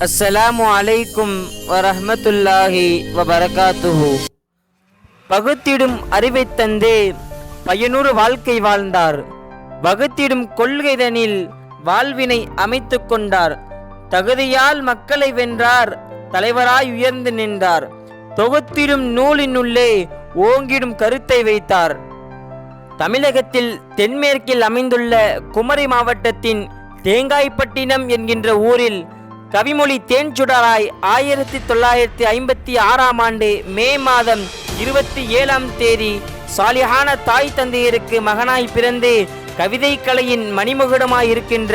அஸ்ஸலாமு அலைக்கும் வரஹ்மத்துல்லாஹி வபரகாத்துஹு. பகுத்திடும் அறிவை தந்தே பயனுறு வாழ்க்கை வாழ்ந்தார். வகுத்திடும் கொள்கைதனில் வாழ்வினை அமைத்து கொண்டார். தகுதியால் மக்களை வென்றார், தலைவராய் உயர்ந்து நின்றார். தொகுத்திடும் நூலினுள்ளே ஓங்கிடும் கருத்தை வைத்தார். தமிழகத்தில் தென்மேற்கில் அமைந்துள்ள குமரி மாவட்டத்தின் தேங்காய்பட்டினம் என்கின்ற ஊரில் கவிமொழி தேன்சுடராய் 1956ஆம் ஆண்டு மே மாதம் 27ஆம் தேதி சாலிஹான தாய் தந்தையருக்கு மகனாய் பிறந்து கவிதை கலையின் மணிமகுடமாய் இருக்கின்ற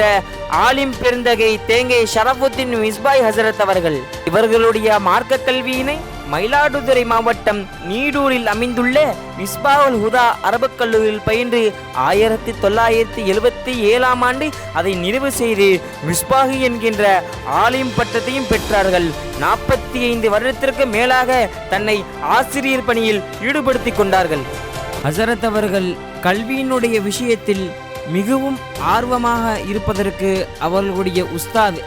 ஆலிம் பெருந்தகை தேங்கை ஷரஃபுத்தீன் மிஸ்பாய் ஹசரத் அவர்கள் இவர்களுடைய மார்க்க கல்வியினை மயிலாடுதுறை மாவட்டம் நீடூரில் அமைந்துள்ள மிஸ்பாவுல் ஹுதா அரபுக் கல்லூரியில் பயின்று 1977ஆம் ஆண்டு அதை நிறைவு செய்து மிஸ்பாஹி என்கின்ற ஆலிம் பட்டத்தையும் பெற்றார்கள். 45 வருடத்திற்கு மேலாக தன்னை ஆசிரியர் பணியில் ஈடுபடுத்திக் கொண்டார்கள். ஹசரத் அவர்கள் கல்வியினுடைய விஷயத்தில் மிகவும் ஆர்வமாக இருப்பதற்கு அவர்களுடைய உஸ்தாத்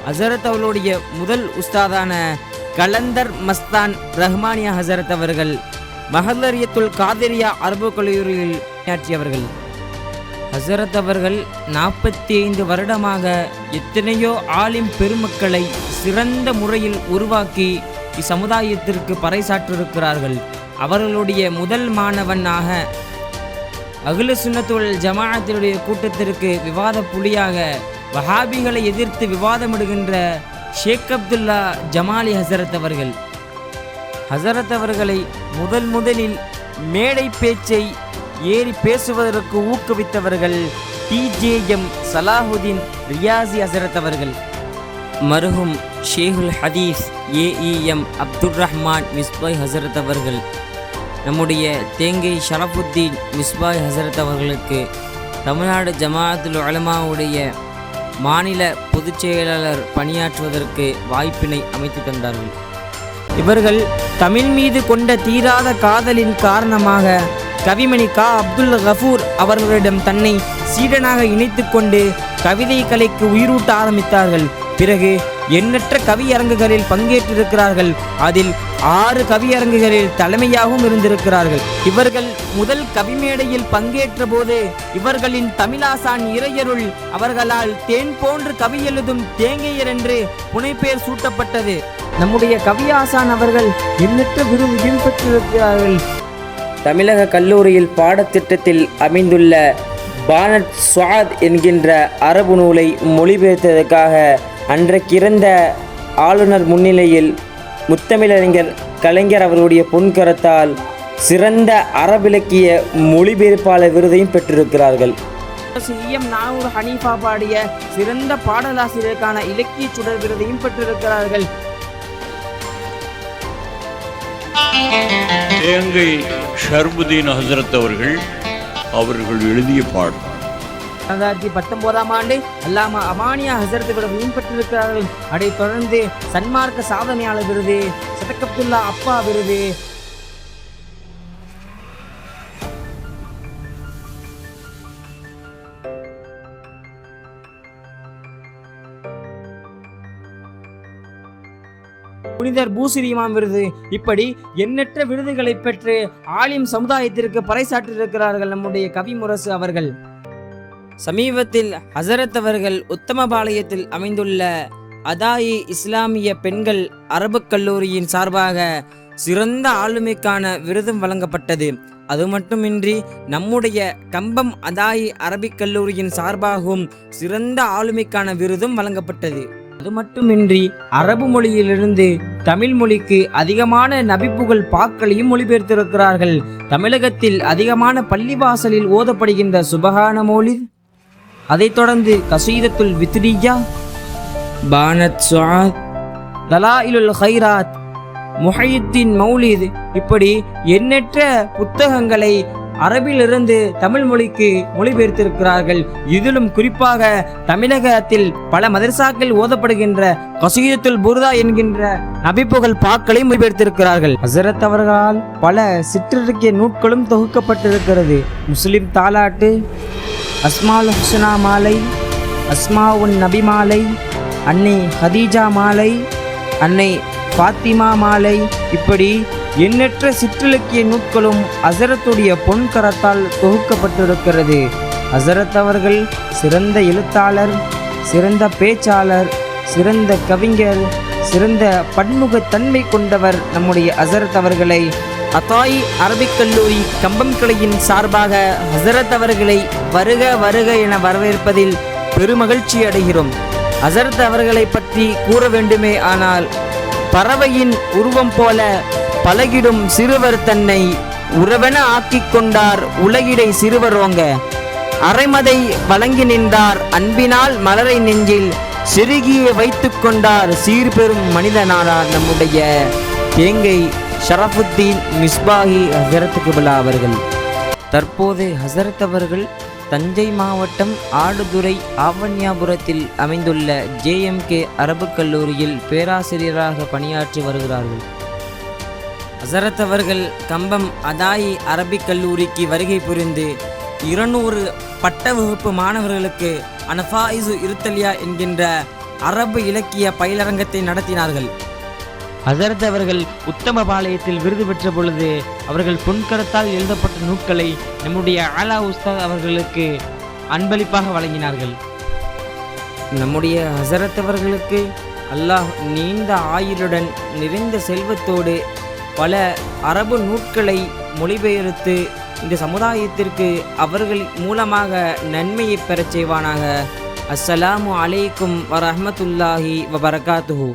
ஹசரத் அவர்களுடைய முதல் உஸ்தாதான கலந்தர் மஸ்தான் ரஹ்மானியா ஹசரத் அவர்கள் மஹல்லரியத்துல் காதிரியா அரபு கல்லூரியில் பணியாற்றியவர்கள். ஹசரத் அவர்கள் 45 வருடமாக எத்தனையோ ஆலிம் பெருமக்களை சிறந்த முறையில் உருவாக்கி இச்சமுதாயத்திற்கு பறைசாற்றிருக்கிறார்கள். அவர்களுடைய முதல் மாணவனாக அஹ்லு சுன்னத்துல் ஜமாஅத்தினுடைய கூட்டத்திற்கு விவாத புலியாக வஹாபிகளை எதிர்த்து விவாதமிடுகின்ற ஷேக் அப்துல்லா ஜமாலி ஹசரத் அவர்கள் ஹசரத் அவர்களை முதலில் மேடை பேச்சை ஏறி பேசுவதற்கு ஊக்குவித்தவர்கள் டிஜேஎம் சலாஹுதீன் ரியாசி ஹசரத் அவர்கள். மருகும் ஷேகுல் ஹதீஸ் ஏஇஎம் அப்துல் ரஹ்மான் மிஸ்பாய் ஹசரத் அவர்கள் நம்முடைய தேங்கை ஷரஃபுத்தீன் மிஸ்பாய் ஹசரத் அவர்களுக்கு தமிழ்நாடு ஜமாஅத்துல் உலமாவுடைய மாநில பொதுச் செயலாளர் பணியாற்றுவதற்கு வாய்ப்பினை அமைத்து தந்தார்கள். இவர்கள் தமிழ் மீது கொண்ட தீராத காதலின் காரணமாக கவிமணி கா அப்துல் கஃபூர் அவர்களிடம் தன்னை சீடனாக இணைத்து கொண்டு கவிதை கலைக்கு உயிரூட்ட ஆரம்பித்தார்கள். பிறகு எண்ணற்ற கவியரங்குகளில் பங்கேற்றிருக்கிறார்கள். அதில் 6 கவியரங்குகளில் தலைமையாகவும் இருந்திருக்கிறார்கள். இவர்கள் முதல் கவிமேடையில் பங்கேற்ற போது இவர்களின் தமிழாசான் இறையருள் அவர்களால் தேன் போன்று கவி எழுதும் தேங்கையர் என்று புனைப்பெயர் சூட்டப்பட்டது. நம்முடைய கவியாசான் அவர்கள் எண்ணற்ற விருதையும் பெற்றிருக்கிறார்கள். தமிழக கல்லூரியில் பாடத்திட்டத்தில் அமைந்துள்ள பானட் ஸ்வாத் என்கின்ற அரபு நூலை மொழிபெயர்த்ததற்காக அன்றைக்கிருந்த ஆளுநர் முன்னிலையில் முத்தமிழறிஞர் கலைஞர் அவர்களுடைய பொன்கரத்தால் சிறந்த அரபிலக்கிய மொழிபெயர்ப்பாளர் விருதையும் பெற்றிருக்கிறார்கள். நாகூர் ஹனீஃபா பாடிய சிறந்த பாடலாசிரியருக்கான இலக்கிய சுடர் விருதையும் பெற்றிருக்கிறார்கள். தேங்கை ஷர்புதீன் ஹசரத் அவர்கள் எழுதிய பாடல் 2019ஆம் ஆண்டு அல்லாமா அமானியா ஹசரத் விருதையும் பெற்றிருக்கிறார்கள். அதைத் தொடர்ந்து சன்மார்க்க சாதனையாளர் விருது, ஷேக் அப்துல்லா அப்பா விருது, புனிதர் பூசிரி இமாம் விருது, இப்படி எண்ணற்ற விருதுகளை பெற்று ஆலிம் சமுதாயத்திற்கு பறைசாற்றியிருக்கிறார்கள் நம்முடைய கவிமுரசு அவர்கள். சமீபத்தில் ஹசரத் அவர்கள் உத்தமபாளையத்தில் அமைந்துள்ள அதாயி இஸ்லாமிய பெண்கள் அரபுக் கல்லூரியின் சார்பாக சிறந்த ஆளுமைக்கான விருதும் வழங்கப்பட்டது. அது மட்டுமின்றி நம்முடைய கம்பம் அதாயி அரபிக் கல்லூரியின் சார்பாகவும் சிறந்த ஆளுமைக்கான விருதும் வழங்கப்பட்டது. அது மட்டுமின்றி அரபு மொழியிலிருந்து தமிழ் மொழிக்கு அதிகமான நபிப்புகழ் பாக்களையும் மொழிபெயர்த்திருக்கிறார்கள். தமிழகத்தில் அதிகமான பள்ளிவாசலில் ஓதப்படுகின்ற சுபஹான மௌலித், அதைத் தொடர்ந்து கசீதத்துல் வித்ரியா, பானத் சுஆத், தலாயிலுல் ஹைராத், முஹையுத்தீன் மௌலித், இப்படி எண்ணற்ற புத்தகங்களை அரபிலிருந்து தமிழ் மொழிக்கு மொழிபெயர்த்திருக்கிறார்கள். இதிலும் குறிப்பாக தமிழகத்தில் பல மதரசாக்கள் ஓதப்படுகின்ற கசீதத்துல் புர்தா என்கின்ற நபிப்புகழ் பாக்களை மொழிபெயர்த்திருக்கிறார்கள். ஹசரத் அவர்களால் பல சிற்றிலக்கிய நூட்களும் தொகுக்கப்பட்டிருக்கிறது. முஸ்லிம் தாலாட்டு, அஸ்மால் ஹுஸ்னா மாலை, அஸ்மாவுன் நபி மாலை, அன்னை ஹதீஜா மாலை, அன்னை ஃபாத்திமா மாலை, இப்படி எண்ணற்ற சிற்றிலக்கிய நூட்களும் ஹசரத்துடைய பொன்கரத்தால் தொகுக்கப்பட்டிருக்கிறது. ஹசரத் அவர்கள் சிறந்த எழுத்தாளர், சிறந்த பேச்சாளர், சிறந்த கவிஞர், சிறந்த பன்முகத்தன்மை கொண்டவர். நம்முடைய ஹசரத் அவர்களை அத்தாயி அரபிக் கல்லூரி கம்பம் கிளையின் சார்பாக ஹசரத் அவர்களை வருக வருக என வரவேற்பதில் பெருமகிழ்ச்சி அடைகிறோம். ஹசரத் அவர்களை பற்றி கூற வேண்டுமே ஆனால், பறவையின் உருவம் போல பழகிடும் சிறுவர் தன்னை உறவென ஆக்கிக் கொண்டார் உலகிடை சிறுவரோங்க. அரைமதை வழங்கி நின்றார் அன்பினால் மலரை நெஞ்சில் செருகியே வைத்து கொண்டார் சீர்பெரும் மனிதனானார் நம்முடைய தேங்கை ஷரஃபுத்தீன் மிஸ்பாஹி ஹசரத் கிப்லா அவர்கள். தற்போது ஹசரத் அவர்கள் தஞ்சை மாவட்டம் ஆடுதுறை ஆவண்யாபுரத்தில் அமைந்துள்ள JMK அரபு கல்லூரியில் பேராசிரியராக பணியாற்றி வருகிறார்கள். ஹசரத் அவர்கள் கம்பம் அதாயி அரபிக் கல்லூரிக்கு வருகை புரிந்து 200 பட்ட வகுப்பு மாணவர்களுக்கு அனஃபாயிசு இருத்தலியா என்கின்ற அரபு இலக்கிய பயிலரங்கத்தை நடத்தினார்கள். ஹசரத் அவர்கள் உத்தம பாளையத்தில் விருது பெற்ற பொழுது அவர்கள் பொன்கரத்தால் எழுதப்பட்ட நூட்களை நம்முடைய ஆலா உஸ்தாத் அவர்களுக்கு அன்பளிப்பாக வழங்கினார்கள். நம்முடைய ஹசரத் அவர்களுக்கு அல்லாஹ் நீண்ட ஆயுளுடன் நிறைந்த செல்வத்தோடு பல அரபு நூட்களை மொழிபெயர்த்து இந்த சமுதாயத்திற்கு அவர்கள் மூலமாக நன்மையை பெறச் செய்வானாக. அஸ்ஸலாமு அலைக்கும் வரஹ்மத்துல்லாஹி வபரகாத்துஹு.